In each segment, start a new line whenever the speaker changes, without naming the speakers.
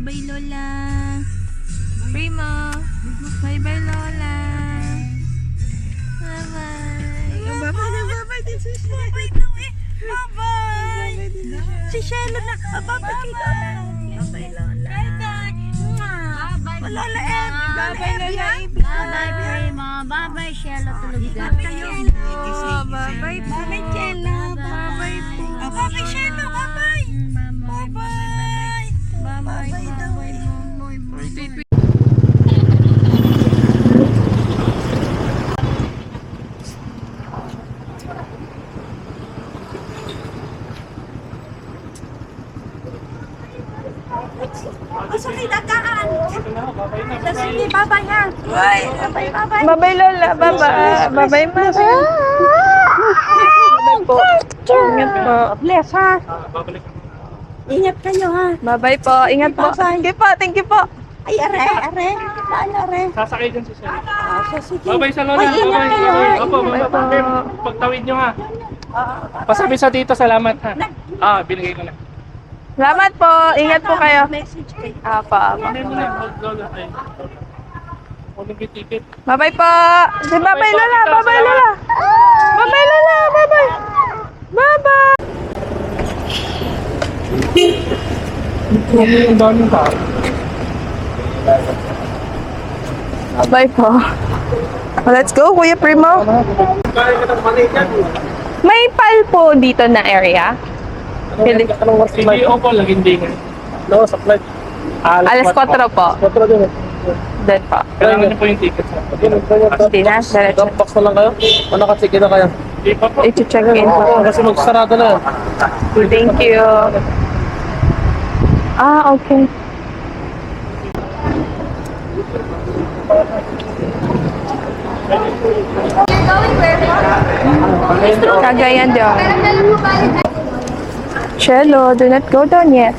Bye-bye, Lola. Primo. Bye-bye, Lola. Bye-bye. Bye-bye din si Shelo. Bye-bye. Si Shelo na. Bye-bye kay Lola. Bye-bye, Lola. Bye-bye. Lola M. Bye-bye, Lola M.
Bye-bye, Primo. Bye-bye, Shelo. Tulog ka.
Bye-bye, Bye-bye, Shelo. Bye-bye po. Bye-bye, Shelo. Bye-bye. Bye-bye. Bye-bye. Bye-bye. Sige, dagaan. Sige, bye-bye ha. Bye. Bye-bye.
Bye-bye, Lola. Bye-bye. Bye-bye, Mama. Bye-bye po. Ingat po.
Bless ha. Ingat kayo ha.
Bye-bye po. Ingat po. Thank you po. Thank you po.
Ay, are. Paano are?
Sasakay dyan si Sir.
Sige.
Babay sa Lola.
Ay, ingat
Babay.
kayo, ha?
Opo,
Bye po.
pagtawid nyo ha. Pasabi sa tito, salamat ha. Binigay ko na.
Salamat po. Ingat po kayo.
Message kayo.
Apa.
Ano mo na, Lola? Ay, kunin ko yung ticket.
Bye-bye po. Say bye-bye, Lola. Bye-bye, Lola. Bye-bye, Lola. Bye-bye. Bye-bye.
Ang daming tao.
Bye po. Let's go, Kuya Primo. May pal po dito na area.
Sige, opo, laging dingan. No, sa flight.
Alas 4 po.
4 din.
Doon po.
Kailangan niyo po yung ticket.
Hindi na, diretso.
Box na lang kayo? O nakachike na kayo?
Hindi pa po.
I-check in po.
Kasi magsarado na yan.
Thank you. Ah, okay. Cagayan de Oro. Cello, do not go down yet.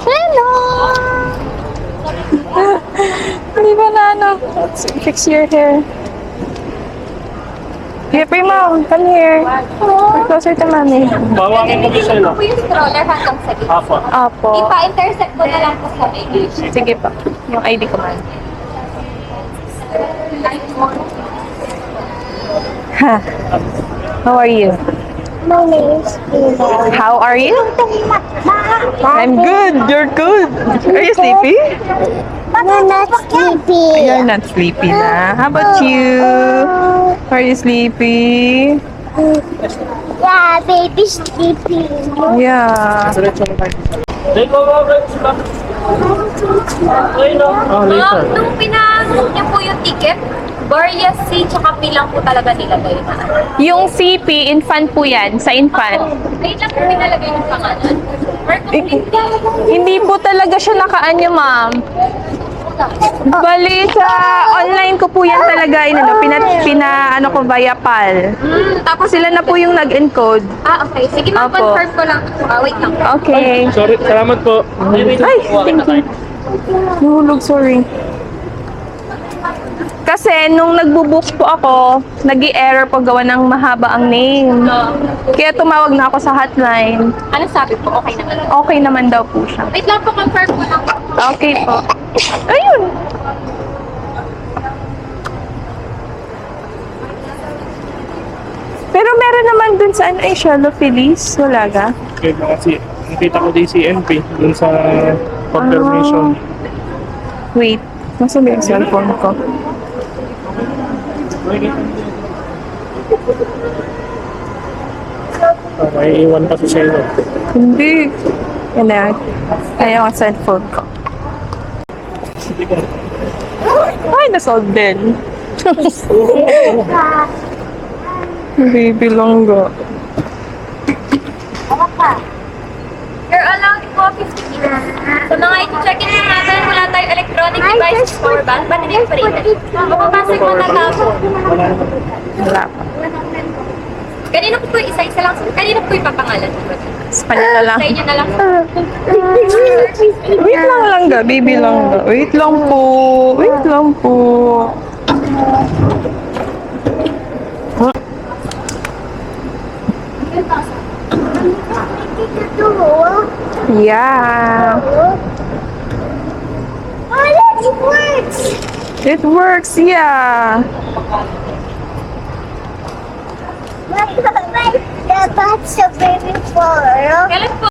Hello! Hindi ba na ano? Fix your hair. Hey, Primo, come here. We're closer to mommy.
Bawangin mo yung sa'yo.
po yung stroller hanggang sa gitna.
Apo.
Apo.
Ipa-intersect ko na lang po sa English.
Sige pa. Yung ID ko man. Ha. How are you?
My name is Ina.
How are you? I'm good. You're good. Are you sleepy?
I'm not sleepy.
You're not sleepy na. How about you? Are you sleepy?
Yeah, baby sleepy.
Yeah.
Diretso mo tayo. Later.
Nung pinag-book niyo po yung ticket, Barrias C tsaka P lang po talaga nilagay na.
Yung CP, infant po yan. Sa infant.
Wait lang po pinalagay yung pangalan. Or complete
Hindi po talaga siya nakaanya, ma'am. Bali, sa online ko po yan talaga, ano ko via PAL. Tapos sila na po yung nag-encode.
okay. Sige,
Opo.
confirm ko lang. Wait lang.
Okay.
Sorry, salamat po.
Ay, thank you. Nahulog, sorry. Kasi nung nagbo-book po ako, nag-i-error po gawa ng mahaba ang name. Kaya tumawag na ako sa hotline.
Ano sabi po? Okay naman.
Okay naman daw po siya.
Wait lang po, confirm ko lang.
Okay po. Ayun. Pero meron naman dun sa ano ay Shallow Feliz. Wala ga?
Okay, kasi nakita ko din si MP dun sa confirmation.
Wait. Nasa ba yung cellphone ko?
May iwan pa si Shelo.
Hindi. Yan na yan. Ayaw ang cellphone ko. Ay, nasolve din. Baby langga.
You're allowed po 50 minutes. Sa mga i-check-in po natin, wala tayong electronic devices power bank, but hindi pa rin. Mapapasok mo na tapo.
Wala pa.
Kanino po isa-isa lang? Kanino po ipapangalan?
Sa kanya na lang.
Sa inyo na lang.
Wait lang langga, baby langga. Wait lang po. Wait lang po. Yeah.
Oh, look, it works.
It works, yeah.
The bat's so very far.
Kailan po?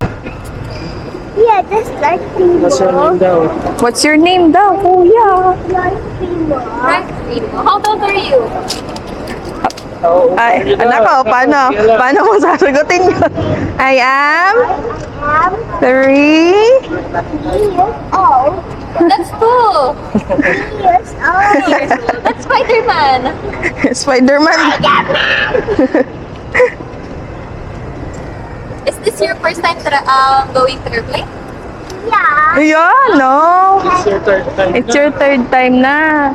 Yeah, that's like
What's your name daw?
What's your name daw, kuya?
How old are you?
Ay, anak ko, paano? Paano mo sasagutin yun? I am 3.
old.
That's 2.
3 years old.
That's Spider-Man.
Spider-Man.
Is this your first time going to airplane?
Yeah.
Yeah, no.
It's your third time.
It's your 3rd time na.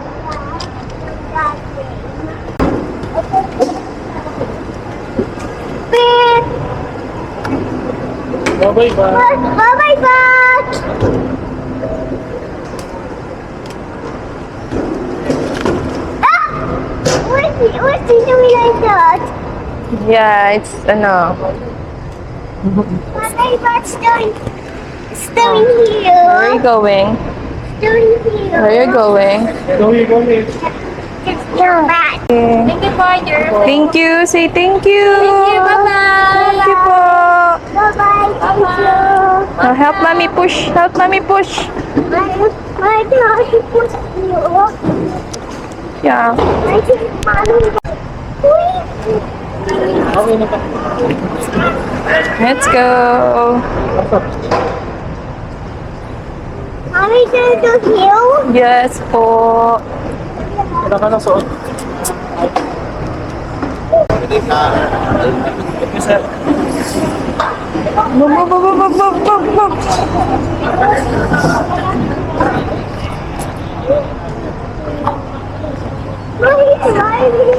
Bye-bye ba?
Bye-bye, Bat. Ah! What's he doing like that?
Yeah, it's ano.
Bye-bye, Bat. Still
Where are
here.
you going?
Still here.
Where are you going?
Go here, go here.
Still back.
Thank you for your...
Thank you. Say thank you.
Thank you. Bye-bye.
Thank you po.
Bye-bye. Thank you.
Help mommy push. Help mommy push.
I don't put you.
Yeah.
I think mommy.
Okay na pa.
Let's go.
Mommy, can do hill?
Yes po.
Wala ka na suot.
Bum, bum, bum, bum, bum, bum, bum.
Mommy, driving.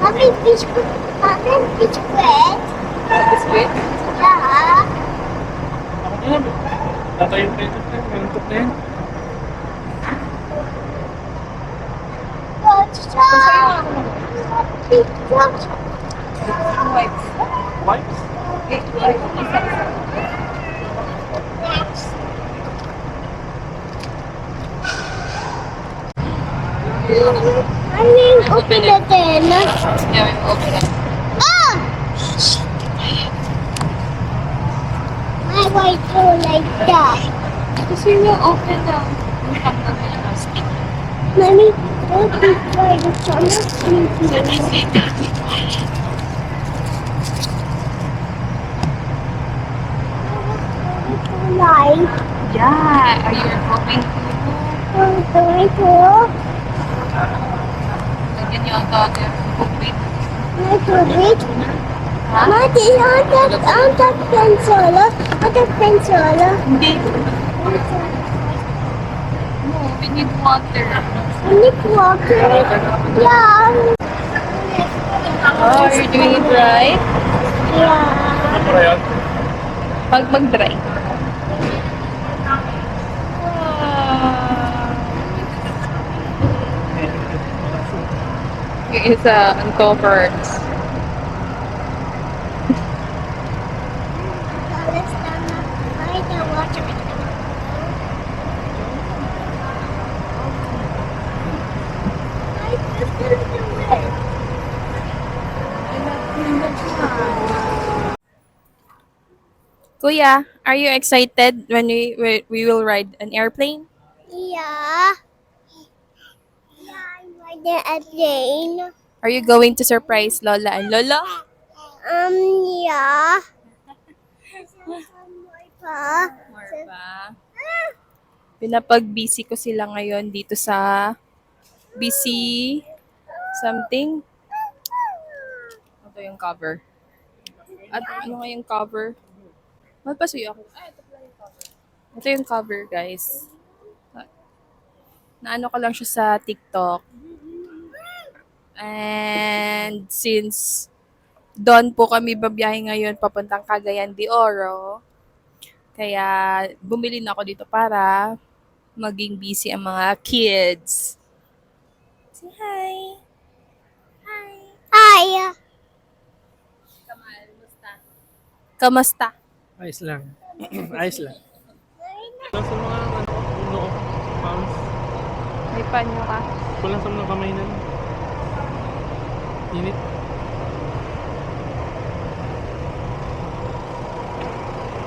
Mommy, fish. Mommy, fish bread.
Biscuit?
Yeah.
Tatayo pa ito. Mentok na yan.
Pizza. Pizza.
Wipes?
I mean, open the tin.
Yeah, we open it.
Ah! I want to like that.
Kasi we open the...
Mommy, don't be afraid of someone. Light.
Yeah, are you hoping to...
Going to
Lagyan niyo ang tawag hoping.
read. Mommy, on that pencil. On that pencil.
Hindi. No, we need water.
I need water. Yeah.
Oh, you're doing it right.
Yeah.
Ano ba yan?
Pag mag-dry. Yung isa, uncovered.
Let's find the water. I just do it.
Kuya, are you excited when we will ride an airplane?
Yeah. Yeah, I want a plane.
Are you going to surprise Lola and Lolo?
Yeah. Pa.
Pinapag-busy ko sila ngayon dito sa busy something. Ito yung cover. At ano nga yung cover? Magpasuyo ako. Ito pala yung cover. Ito yung cover, guys. Naano ko lang siya sa TikTok. And since doon po kami babiyahe ngayon papuntang Cagayan de Oro, kaya bumili na ako dito para maging busy ang mga kids. Say hi. Hi.
Hi.
Kamal, musta? Kamusta?
Ayos lang. Ayos lang. Kulang sa mga noo. Pounds.
May panyo ka.
Kulang sa mga kamay na. Init.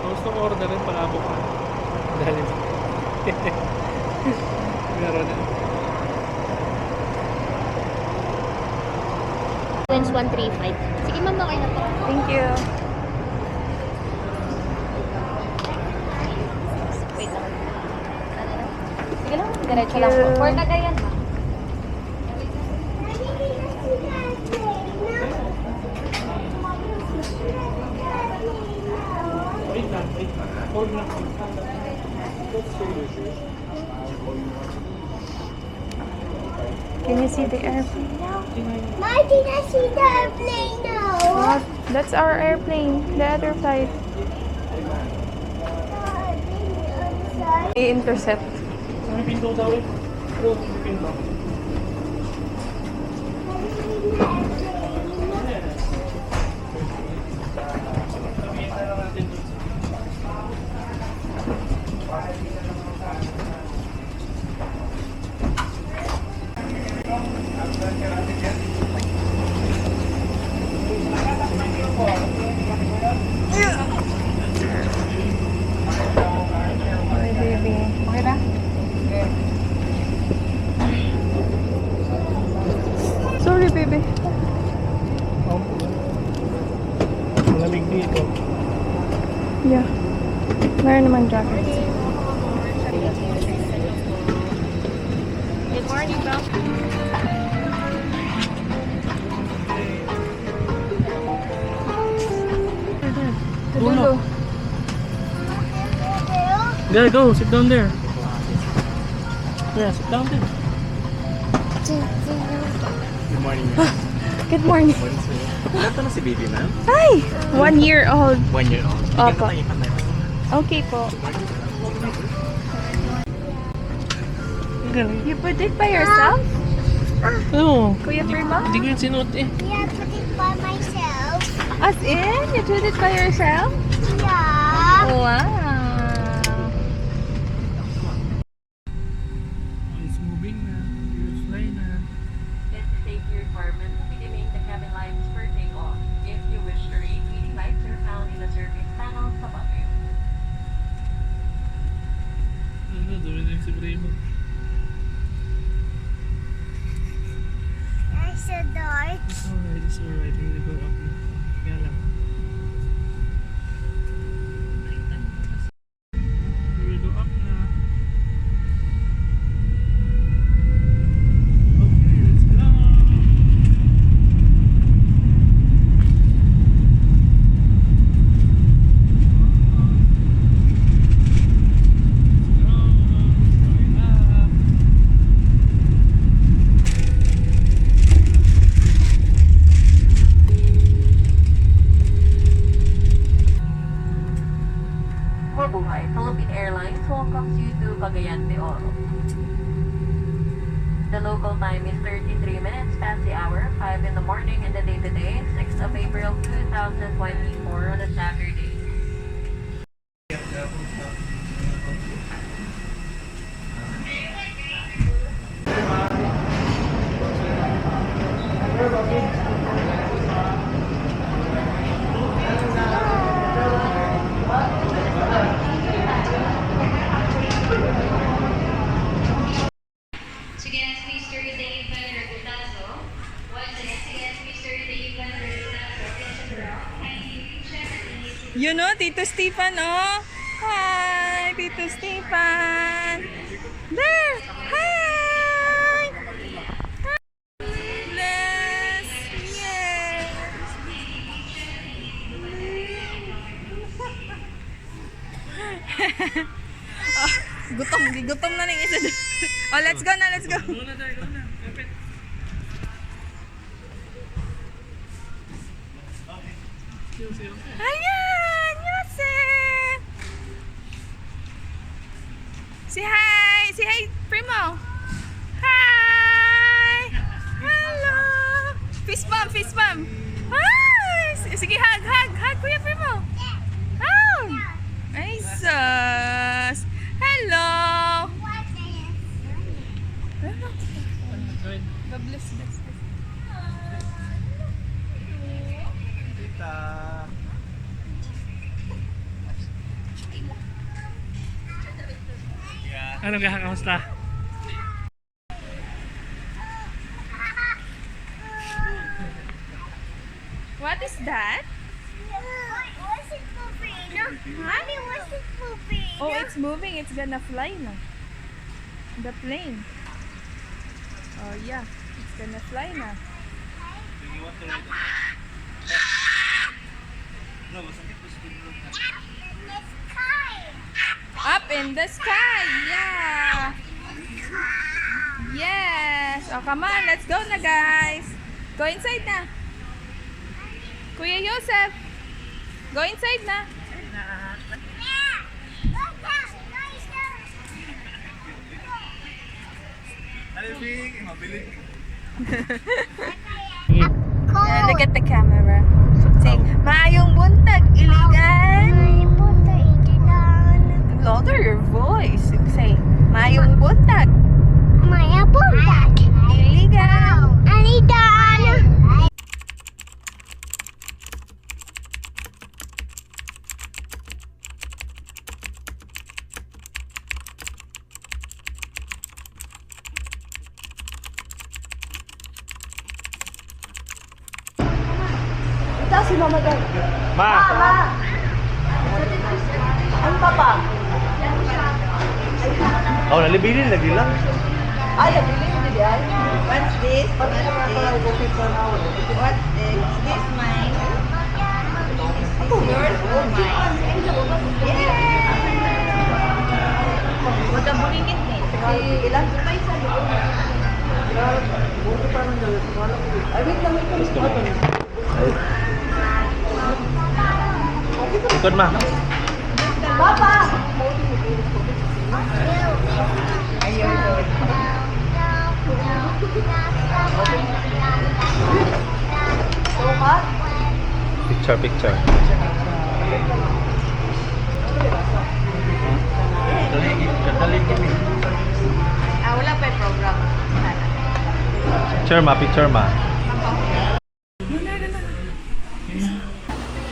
Gusto ko orderin palabok ka. Dahil meron na.
Wins 135. Sige ma'am, okay na po.
Thank you.
Wait lang. Sige lang, diretso lang po. For Cagayan ma'am.
Wait lang, wait lang. Hold lang.
Can you see the airplane now?
Why did I see the airplane now?
That's our airplane. The other flight. I-intercept.
May pinto daw eh. Oo, may pinto.
Hi, baby. Okay na? Sorry, baby.
Malamig dito.
Yeah. Meron naman jacket.
Good morning, ma'am.
Dulo.
There, go. Sit down there. Yeah, sit down there.
Good morning.
Good morning.
Ilan to na si baby, ma'am?
Hi! 1 year old.
1 year old.
Opo.
Bigyan ko tayo ipantay.
Okay po. You put it by yourself?
Oo.
Kuya Prima?
Hindi ko yung sinuot eh.
Yeah, put it by myself.
As in? You did it by yourself?
Yeah.
Wow.
It's moving na. It's fly na.
Safety requirements will be remain the cabin lights for takeoff. If you wish to read, reading lights are found in the service panels above you.
Ano, gawin na yung si Bremo.
That's so dark.
It's alright, it's alright. Hindi go up na. Kaya lang. We will go up na. Okay, let's go. Going up.
Mabuhay, Philippine Airlines welcomes you to Cagayan de Oro. The local time is 33 minutes past the hour, 5 in the morning, and the date today is 6th of April 2024 on a Saturday.
Against Mr. Dave Van Ragutazo. Once against Mr. Dave Van Ragutazo. Kindly check the
You know, Tito Stefan, oh. Hi, Tito Stefan. There. Hi. Bless. Yes. Oh, gutom na ng isa doon. Oh, let's go na, let's go.
Go na there, go na. Kapit.
Ayan! Yosef! Say hi! Say hi, Primo! Hi! Fist bump, fist bump. Ah! Sige, hug, hug, hug, Kuya Primo. Hug. Ay, sus. Hello. God bless, bless, bless.
Ano ka, kamusta?
What is that?
What's it moving? Mommy, what's it moving?
Oh, it's moving. It's gonna fly now. The plane. Oh, yeah. It's gonna fly now. Up in the sky. Yeah. Yes. Oh, come on. Let's go na, guys. Go inside na. Kuya Yosef. Go inside na. Yeah, look at the camera. Say, maayong buntag, iligan. Louder your voice. Say, maayong buntag,
Maya buntag.
iligan.
Anidan.
Ma! Oh, nalibilin lagi lang.
What's this? What's this? This mine. Is yours or mine? Huwag kang buringit eh. Ilan?
Ikot, ma. Picture, picture.
Wala pa yung program.
Picture, ma. Picture, ma.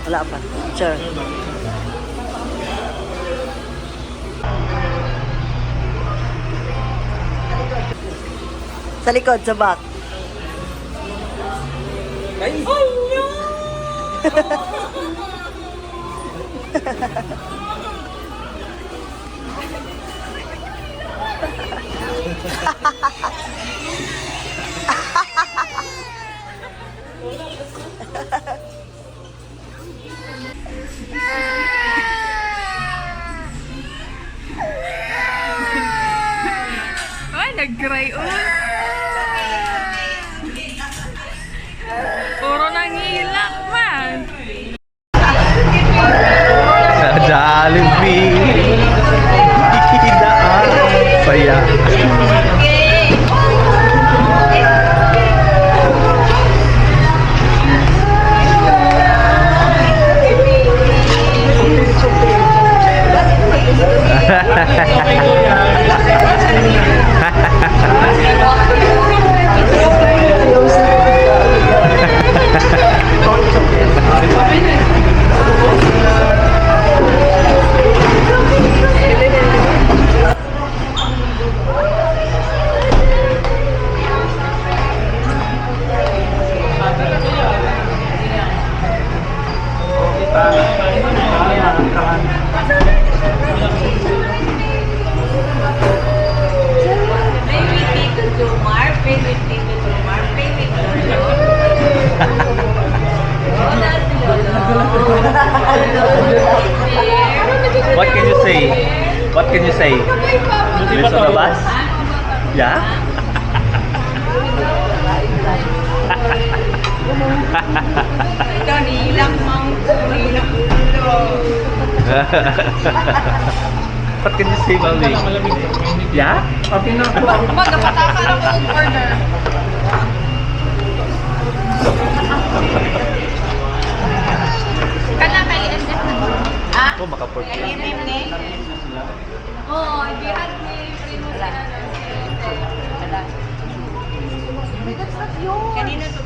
Wala pa. Sure. Sa likod, sa back.
Ay, nag-cry Puro nangilak man.
Sa Jollibee. Ikidaan. Saya. What can you say? What can you say? Lives on the bus? Yeah? What can you say, Mami? Yeah?
Magapataka lang ang order.
Kanino to?